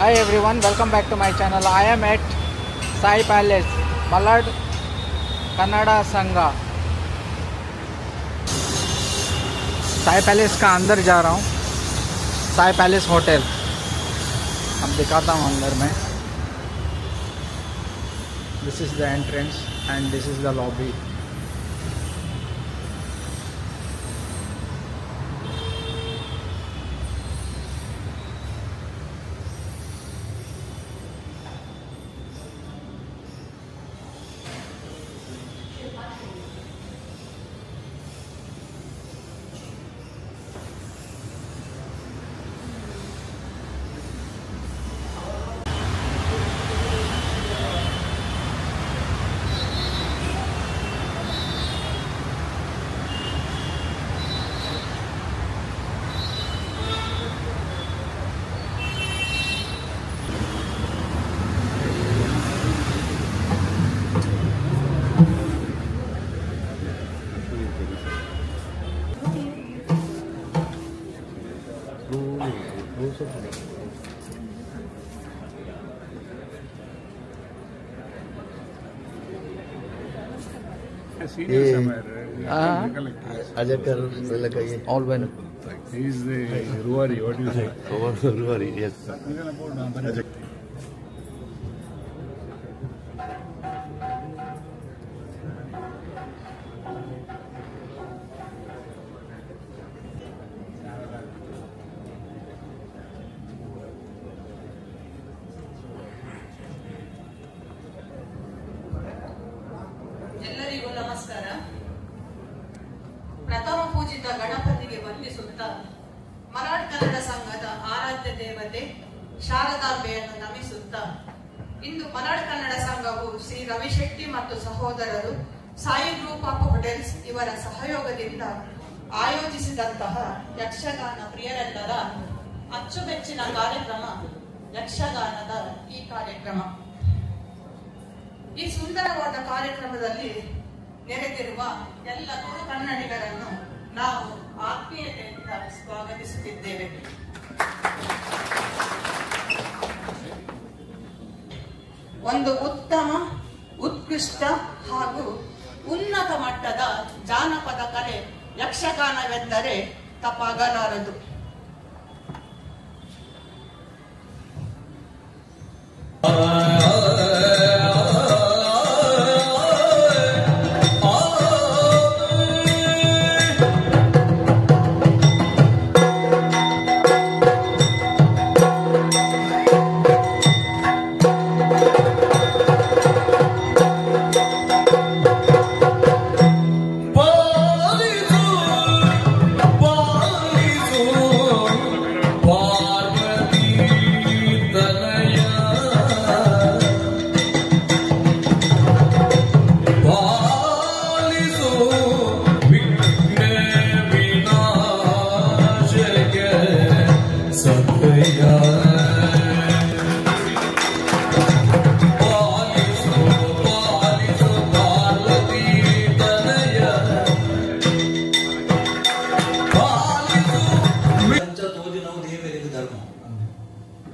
Hi everyone, welcome back to my channel. I am at Sai Palace, Malad, Kannada Sangha. Sai palace का अंदर जा रहा हूँ, Sai palace hotel. अब दिखाता हूँ अंदर में। This is the entrance and this is the lobby. All when he is the Ruari. What do you say? Ruari, yes. ಎಲ್ಲರಿಗೂ ನಮಸ್ಕಾರ. ಪ್ರಥಮ ಪೂಜಿತ ಗಣಪತಿಗೆ ವಂದಿಸುತ್ತಾ ಮರಾಠ ಕನ್ನಡ ಸಂಘದ ಆರಾಧ್ಯ ದೇವತೆ ಶಾರದಾಂಬೆಯನ್ನು ನಮಿಸುತ್ತಾ ಇಂದು ಮರಾಠ ಕನ್ನಡ ಸಂಘವು ಶ್ರೀ ರವಿಶೆಟ್ಟಿ ಮತ್ತು ಸಹೋದರರು ಸಾಯಿ ಗ್ರೂಪ್ ಆಫ್ ಹೋಟೆಲ್ಸ್ ಇವರ ಸಹಯೋಗದಿಂದ ಆಯೋಜಿಸಿದಂತಹ ಯಕ್ಷಗಾನ ಪ್ರಿಯರೆಲ್ಲರ ಅಚ್ಚುಮೆಚ್ಚಿನ ಕಾರ್ಯಕ್ರಮ ಯಕ್ಷಗಾನದ ಈ ಕಾರ್ಯಕ್ರಮ. ಈ ಸುಂದರವಾದ ಕಾರ್ಯಕ್ರಮದಲ್ಲಿ ನೆರೆದಿರುವ ಎಲ್ಲ ಗುರು ಕನ್ನಡಿಗರನ್ನು ನಾವು ಆತ್ಮೀಯತೆಯಿಂದ ಸ್ವಾಗತಿಸುತ್ತಿದ್ದೇವೆ. ಒಂದು ಉತ್ತಮ, ಉತ್ಕೃಷ್ಟ ಹಾಗೂ ಉನ್ನತ ಮಟ್ಟದ ಜಾನಪದ ಕಲೆ ಯಕ್ಷಗಾನವೆಂದರೆ ತಪ್ಪಾಗಲಾರದು.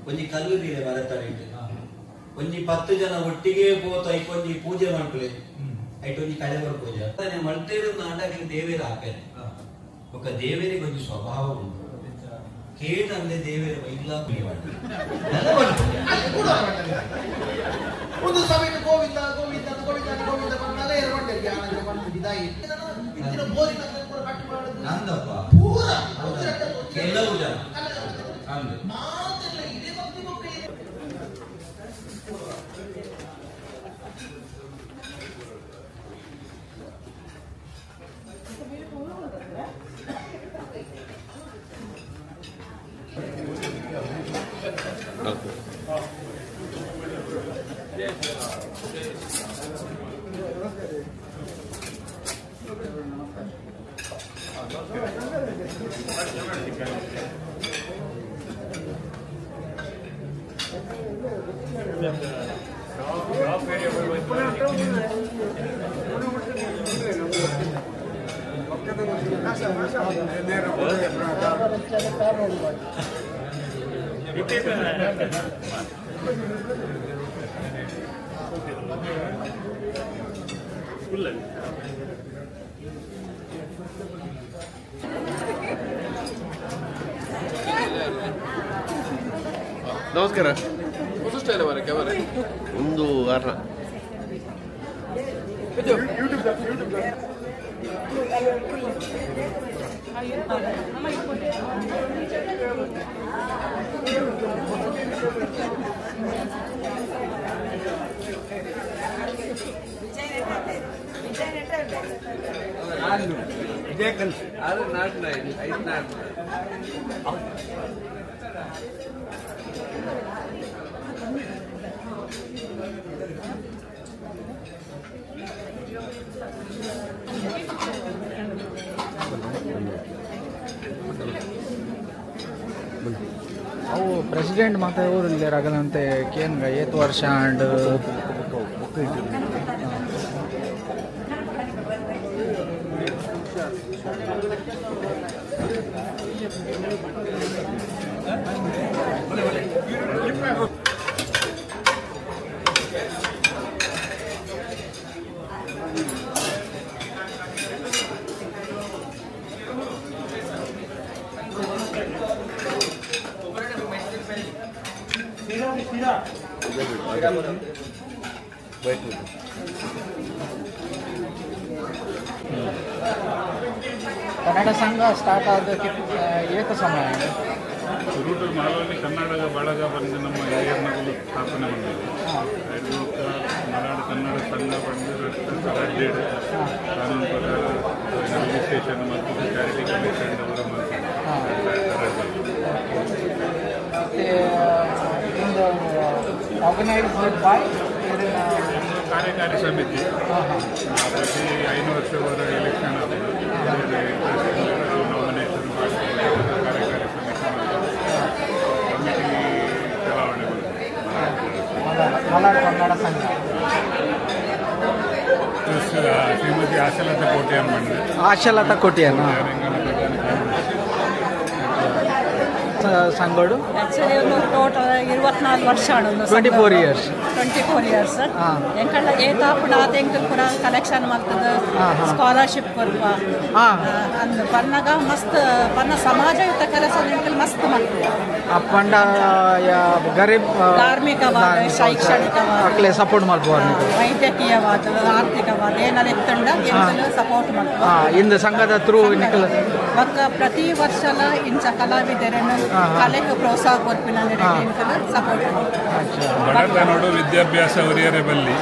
ಒಂಜಿ ಕಲ್ಲುದಿದೆ ಮರತಳಿಟ್ಟು ಒಂಜಿ 10 ಜನ ಒಟ್ಟಿಗೆ ಪೋತ ಐಕೊಂಜಿ ಪೂಜೆ ಮಾಡ್ಕೊಳ್ಳಿ ಐಟೊಂಜಿ ಕಳೆವರ ಪೂಜೆ ಮಲ್ತೇರು ನಾಟಕ ದೇವೇರ ಆಪೇನೆ ఒక ದೇವೇರಿಗೆ ಒಂದು ಸ್ವಭಾವ ಉಂಟು. ಕೇಟಂದೆ ದೇವೇರ ಇಲ್ಲ ಒಂದು ಸಮಯ ಗೋವಿಂದ ಗೋವಿಂದ ಗೋವಿಂದ ಗೋವಿಂದ ಬಂದಾಗ ಎರವಂಡೆ ಜ್ಞಾನ ಬಂದಿದ್ದಾಯಿ ಇತ್ತಿನ ಬೋರಿನ ಕೂಡ ಕಟ್ಟಿ ಮಾಡೋದು ನಂದಪ್ಪ ಪೂರ ಕೆಲವು ಜನ ಅಂದೆ ಮಾತೆಲ್ಲ ಇದೇ ಭಕ್ತಿ ಮಕ್ಕಳಿಗೆ Itu ನಮಸ್ಕಾರ. ಹೊಸ ಸ್ಟೈಲ್ ಅವರ ಕ್ಯಾಮರಾ ಒಂದು ವಾರ ವಿಜಯ ಕಲಿಸಿ ಆದ್ರೆ ನಾಲ್ಕು ಐದು ನಾಲ್ಕು ಅವು ಪ್ರೆಸಿಡೆಂಟ್ ಮತ್ತೆ ಇವರು ಇಲ್ಲಿ ರಗಲಂತೆ ಕೇನ್ಗ 8 ವರ್ಷ ಅಂಡ್ ಕನ್ನಡ ಸಂಘ ಸ್ಟಾರ್ಟ್ ಆಗೋದಕ್ಕೆ ಏಕ ಸಮಯ ರೂಟಲ್ ಮಾಲವಲ್ಲಿ ಕನ್ನಡ ಬಳಗ ಬಂದು ನಮ್ಮ ಹಿರಿಯರ್ನಗಳು ಸ್ಥಾಪನೆ ಬಂದಿದೆ. ಮರಾಠ ಕನ್ನಡ ಸಂಘ ಬಂದು ಅಡ್ಡೆಡ್ ಕಾನೂನು ಪ್ರಕಾರ ರಿಜಿಸ್ಟ್ರೇಷನ್ ಮತ್ತು ಚಾರಿಟಿ ಕಮಿಷನ್ ಅವರ ಆರ್ಗನೈಸ್ಡ್ ಬೈ ಕಾರ್ಯಕಾರಿ ಸಮಿತಿ ಪ್ರತಿ 5 ವರ್ಷವರ ಎಲೆಕ್ಷನ್ ಆಗಿದೆ. ನಾಮಿನೇಷನ್ ಮಾಡಿ ಕಾರ್ಯಕಾರಿ ಸಮಿತಿ ಚಲಾವಣೆಗಳು ಮಲಾಡ್ ಕನ್ನಡ ಸಂಘ ಶ್ರೀಮತಿ ಆಶಲತಾ ಕೋಟ್ಯಾನ್ ಬಂದು ಆಶಲತಾ ಕೋಟ್ಯಾನ್ ಸಂಘಡು ಆಕ್ಚುಲಿ ಒಂದು ಟೋಟಲ್ 24 ವರ್ಷ 24 years ಎಂಕಲ್ಲ ಏತಾಪುಡ ಆತೆಂಕ ಪುರ ಕಲೆಕ್ಷನ್ ಮಾಡ್ತದ ಸ್ಕಾಲರ್ಶಿಪ್ ಕೊರ್ಪ ಅಂದ್ ಪನ್ನಗ ಮಸ್ತ್ ಪನ್ನ ಸಮಾಜಯುತ ಕೆಲಸ ಎಂಕಲ್ ಮಸ್ತ್ ಮಾಡ್ತದೆ ಅಪ್ಪಂಡ ಗರೀಬ್ ಧಾರ್ಮಿಕವಾದ ಶೈಕ್ಷಣಿಕವಾದ ಅಕ್ಲೆ ಸಪೋರ್ಟ್ ಮಾಡ್ಬೋದು ವೈದ್ಯಕೀಯವಾದ ಆರ್ಥಿಕವಾದ ಏನಾರ ಎತ್ತಂಡ ಎಂಕಲ್ ಸಪೋರ್ಟ್ ಮಾಡ್ತದೆ ಇಂದು ಸಂಘದ ಥ್ರೂ ನಿಕಲ್ ಒಕ್ಕ ಪ್ರತಿ ವರ್ಷಲ ಇಂಚ ಕಲಾವಿದರನ್ನು ಕಲೆಗೆ ಪ್ರೋತ್ಸಾಹ ಕೊರ್ಪಿನ ಎಂಕಲ್ ಸಪೋರ್ಟ್ ಬಡತನೋಡು ವಿದ್ಯಾಭ್ಯಾಸ ಒರಿಯರೆ ಬಲ್ಲಿ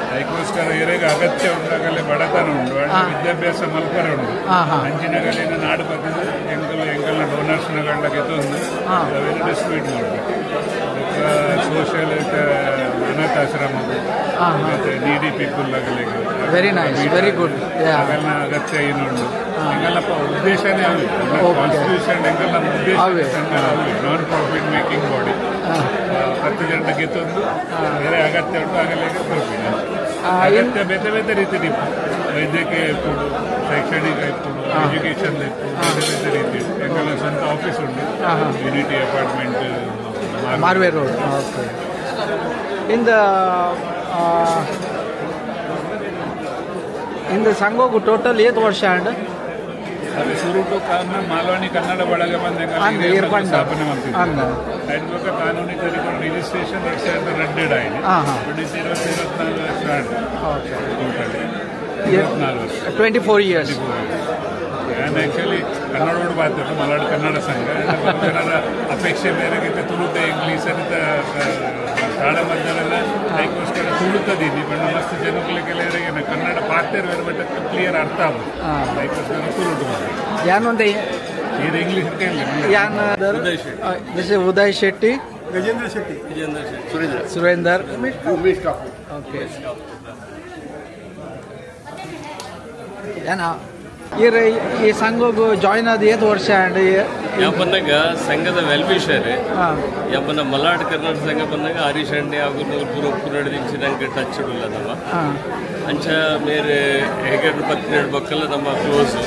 ಅದಕ್ಕೋಸ್ಕರ ಇವರಿಗೆ ಅಗತ್ಯ ಉಂಟಾಗಲೇ ಬಡತನ ಉಂಟು ವಿದ್ಯಾಭ್ಯಾಸ ಮಲ್ಪರ ಉಂಟು ಅಂಚಿನಗಲಿನ ನಾಡು ಬರ್ತದೆ ಎಂಕಲ್ನ ಡೋನರ್ಸ್ನಗಳಕ್ಕೆ ತಂದು ಅವೆಲ್ಲ ಡಿಸ್ಟ್ರಿಬ್ಯೂಟ್ ಮಾಡಬೇಕು. ಸೋಷಿಯಲ್ ಅನಾಥಾಶ್ರಮ ಮತ್ತೆ ನೀಡಿ ಪೀಪಲ್ ಆಗಲಿಕ್ಕೆ ವೆರಿ ನೈಸ್ ವೆರಿ ಗುಡ್ ಅವೆಲ್ಲ ಅಗತ್ಯ ಏನುಂಟು ಎಂಗಲ್ಲಪ್ಪ ಉದ್ದೇಶನೇ ಅವೆ ಕಾನ್ಸ್ಟಿಟ್ಯೂಷನ್ ಎಂಗಲ್ಲ ಉದ್ದೇಶ ನಾನ್ ಪ್ರಾಫಿಟ್ ಮೇಕಿಂಗ್ ಬಾಡಿ ಪ್ರತಿ ಜನಕ್ಕೆ ತಂದು ಬೇರೆ ಅಗತ್ಯ ಉಂಟು ಆಗಲಿಕ್ಕೆ ಕೊಡ್ತೀನಿ. ಅಗತ್ಯ ಬೇರೆ ಬೇರೆ ರೀತಿ ಇತ್ತು. ವೈದ್ಯಕೀಯ ಇರ್ಬೋದು, ಶೈಕ್ಷಣಿಕ ಇರ್ಬೋದು, ಎಜುಕೇಷನ್ ಇರ್ಬೋದು, ಬೇರೆ ಬೇರೆ ರೀತಿ ಇತ್ತು. ಎಂಗೆಲ್ಲ ಸ್ವಂತ ಆಫೀಸ್ ಉಂಟು, ಯೂನಿಟಿ ಅಪಾರ್ಟ್ಮೆಂಟ್ ಮಾರ್ವೆ ರೋಡ್. ಓಕೆ ಇಂದ ಸಂಘಕ್ಕೂ ಟೋಟಲ್ 8 ವರ್ಷ ಅಂಡ್ ಅದು ಸುರುಟು ಕಾನೂನು ಮಾಲವಣಿ ಕನ್ನಡ ಬಳಗ ಬಂದ ಸ್ಥಾಪನೆ ಮಾಡ್ತಿದ್ದೆ. ಅದಕ್ಕೆ ಕಾನೂನಿ ತರಿಕೊಂಡು ರಿಜಿಸ್ಟ್ರೇಷನ್ 2002 ಆಗಿದೆ. 24 ವರ್ಷ ಟೋಟಲಿ 24 ವರ್ಷ 24 years. ನಾನು ಆ್ಯಕ್ಚುಲಿ ಕನ್ನಡೋಡು ಬಾರ್ತಿತ್ತು ಮಲಾಡ್ ಕನ್ನಡ ಸಂಘ ಜನರ ಅಪೇಕ್ಷೆ ಮೇರೆಗೆ ತುಳುತ ಇಂಗ್ಲೀಷ್ ಅಂತ ಶಾಲಾ ಮಧ್ಯರೆಲ್ಲ ಅದಕ್ಕೋಸ್ಕರ ತುಳುತ್ತದೀನಿ ಬಣ್ಣ ಮಸ್ತ್ ಜನಗಳಿಗೆ ಕನ್ನಡ ಪಾಠ್ಯರು ಬಟ್ ಕ್ಲಿಯರ್ ಅರ್ಥ ಆಗೋದು ಅದಕ್ಕೋಸ್ಕರ ತುಳುಟು ಮಾಡಿ ಯಾನೊಂದ ಇದು ಇಂಗ್ಲೀಷ್ ಯಾನ್ ಉದಯ್ ಶೆಟ್ಟಿ, ಗಜೇಂದ್ರ ಶೆಟ್ಟಿ, ಸುರೇಂದರ್, ಉಮೇಶ್ ಕಾಪು. ಓಕೆ ಏನ ಈ ಸಂಘಗೂ ಜಾಯಿನ್ ಆದ 8 ವರ್ಷ ಅಂಡ್ ಬಂದಾಗ ಸಂಘದ ವೆಲ್ವಿಷರ್ ಯಾಪನ ಮಲಾಡ್ ಕರ್ನಾಟಕ ಸಂಘ ಬಂದಾಗ ಹರೀಶ್ ಅಂಡೆ ಹಾಗೂ ಪೂರ ನಡೆದಿಂಚಿದಂಗೆ ಟಚ್ ಇಡಲ್ಲ ನಮ್ಮ ಅಂಚ ಮೇರೆ ಹೇಗೆ 12 ಮಕ್ಕಳ ನಮ್ಮ ಕ್ಲೋಸ್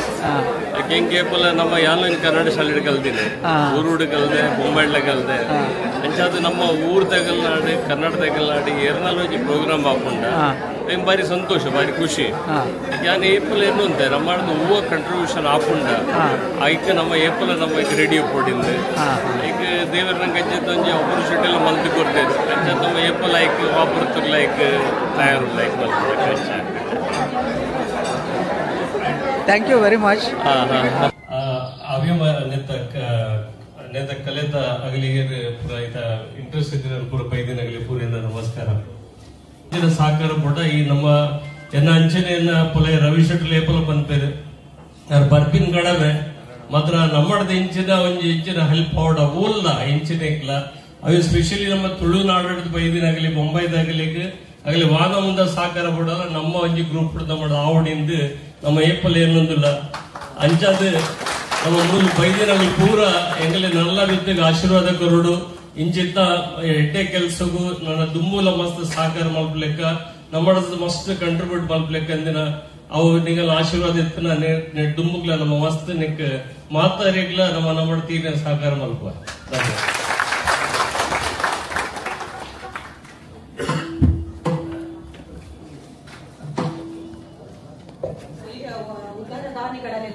ಹೆಂಗೇಪಲ್ಲ ನಮ್ಮ ಯಾಲನ್ ಕನ್ನಡ ಶಾಲೆ ಕಲ್ತಿನಿ ಊರುಡು ಕಲ್ದೆ ಬೊಂಬಳ್ಳೆ ಕಲ್ದೆ ಅಂಚಾದ ನಮ್ಮ ಊರ್ ತಗಲ್ನಾಡು ಕನ್ನಡ ತಗಲ್ನಾಡು ಏರ್ನಾಲ್ ಒಂಜಿ ಪ್ರೋಗ್ರಾಮ್ ಹಾಕೊಂಡ ಬಾರಿ ಸಂತೋಷ ಬಾರಿ ಖುಷಿ ಯಾನ್ ಏಪಲ್ ಏನು ಅಂತೆ ನಮ್ಮ ಹೂವ ಕಂಟ್ರಿಬ್ಯೂಷನ್ ಹಾಕೊಂಡ ಐಕ್ ನಮ್ಮ ಏಪಲ್ ನಮ್ಮ ರೇಡಿಯೋ ಕೊಡಿಂದು ಈಗ ದೇವರ ನಂಗೆ ಅಂಚದ ಒಂಜಿ ಆಪರ್ಚುನಿಟಿ ಎಲ್ಲ ಮಲ್ತಿ ಕೊಡ್ತೇವೆ ಅಂಚದ ನಮ್ಮ ಏಪಲ್ ಐಕ್ ವಾಪರ್ತುರ್ ಲೈಕ್ ತಯಾರು ಲೈಕ್ ಮಲ್ತಿ ಥ್ಯಾಂಕ್ ಯು ವೆರಿ ಮಚ್. ಅಭಿಮ ನೆತ್ತ ಕಲೆತ ಅಗಲಿಗೆ ಪೂರ ಈತ ಇಂಟ್ರೆಸ್ಟ್ ಇದ್ದಿನ ಪೂರ ಪೈದಿನ ಆಗಲಿ ಪೂರಿಂದ ನಮಸ್ಕಾರ. ಇದರ ಸಹಕಾರ ಕೂಡ ಈ ನಮ್ಮ ಜನ ಅಂಚನೆಯನ್ನ ಪೊಲೆ ರವಿ ಶೆಟ್ಟಿ ಲೇಪಲ ಬಂದ್ಪೇರು ಯಾರು ಬರ್ಪಿನ ಕಡವೆ ಮಾತ್ರ ನಮ್ಮದ ಇಂಚಿನ ಒಂಜಿ ಇಂಚಿನ ಹೆಲ್ಪ್ ಆವಡ ಓಲ್ಲ ಇಂಚಿನ ಇಕ್ಲ ಅವು ಸ್ಪೆಷಲಿ ನಮ್ಮ ತುಳುನಾಡು ಬೈದಿನಾಗಲಿ ಮುಂಬೈದಾಗಲಿಗೆ ಆಗಲಿ ವಾದ ಮುಂದ ಸಹಕಾರ ಬಿಡಲ್ಲ ನಮ್ಮ ಒಂಜಿ ಗ್ರೂಪ್ ನಮ್ಮ ಆವಡಿಂದ ನಮ್ಮ ಏಪಲ್ ಏನೊಂದಿಲ್ಲ ಅಂಚಾದ ನಮ್ಮ ಮೂಲ ಬೈದಿನಾಗಲಿ ಪೂರ ಎಂಗಲಿ ನಲ್ಲ ಬಿದ್ದಾಗ ಆಶೀರ್ವಾದ ಕೊರಡು ಇಂಚಿತ್ತ ಎಡ್ಡೆ ಕೆಲ್ಸಗೂ ನನ್ನ ದುಮ್ಮೂಲ ಮಸ್ತ್ ಸಹಕಾರ ಮಲ್ಪಲೆಕ್ಕ ನಮ್ಮ ಮಸ್ತ್ ಕಂಟ್ರಿಬ್ಯೂಟ್ ಮಲ್ಪಲೆಕ್ಕ ಅಂದಿನ ಅವು ನಿಗಲ್ ಆಶೀರ್ವಾದ ಇತ್ತನ ದುಮ್ಮುಗ್ಲ ನಮ್ಮ ಮಸ್ತ್ ನಿಕ್ ಮಾತಾರಿಗ್ಲ ನಮ್ಮ ತೀರ ಸಹಕಾರ ಮಲ್ಪ.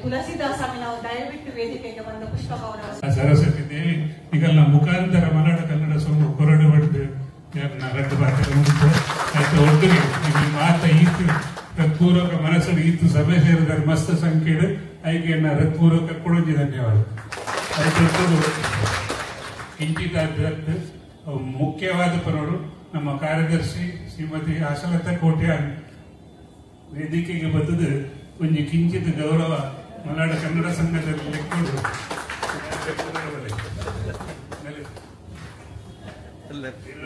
ತುಳಸಿದಾಸಮಿ ನಾವು ದಯವಿಟ್ಟು ವೇದಿಕೆಗೆ ಬಂದ ಪುಷ್ಪ ಗೌರವ ಸರಸ್ವತಿ ದೇವಿ ಈಗಲ್ಲ ಮುಖಾಂತರ ಮಲಡ ಕನ್ನಡ ಸೊಂಗು ಕೊರಡು ಬಡ್ದು ರದ್ದು ಬಾಕಲು ಮುಗಿತು ಆಯ್ತು ಒಟ್ಟಿಗೆ ಮಾತ ಈತು ಹೃತ್ಪೂರ್ವಕ ಮನಸ್ಸು ಈತು ಸಭೆ ಸೇರಿದ ಮಸ್ತ್ ಸಂಖ್ಯೆಡು ಐಗೆ ಹೃತ್ಪೂರ್ವಕ ಕೊಡೋಜಿ ಧನ್ಯವಾದ. ಆಯ್ತು ಇಂಚಿತ ಮುಖ್ಯವಾದ ಪನೋಡು ನಮ್ಮ ಕಾರ್ಯದರ್ಶಿ ಶ್ರೀಮತಿ ಆಶಲತಾ ಕೋಟ್ಯಾನ್ ವೇದಿಕೆಗೆ ಬಂದದ್ದು ಒಂಜಿ ಕಿಂಚಿತ್ ಗೌರವ ಮಲಾಡ ಕನ್ನಡ ಸಂಘದಲ್ಲಿ ಲೆಕ್ಕೊಂಡು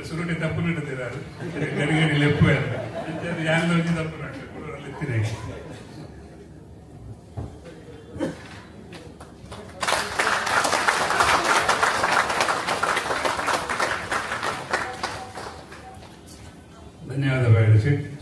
ಸುರುಟಿ ತಪ್ಪು ನೀಡುತ್ತಿದ್ದಾರೆ ಗಡಿಗಡಿ ಲೆಪ್ಪು ಯಾನೊಂದು ತಪ್ಪು ನಾಟಕತ್ತಿದೆ. ಧನ್ಯವಾದ.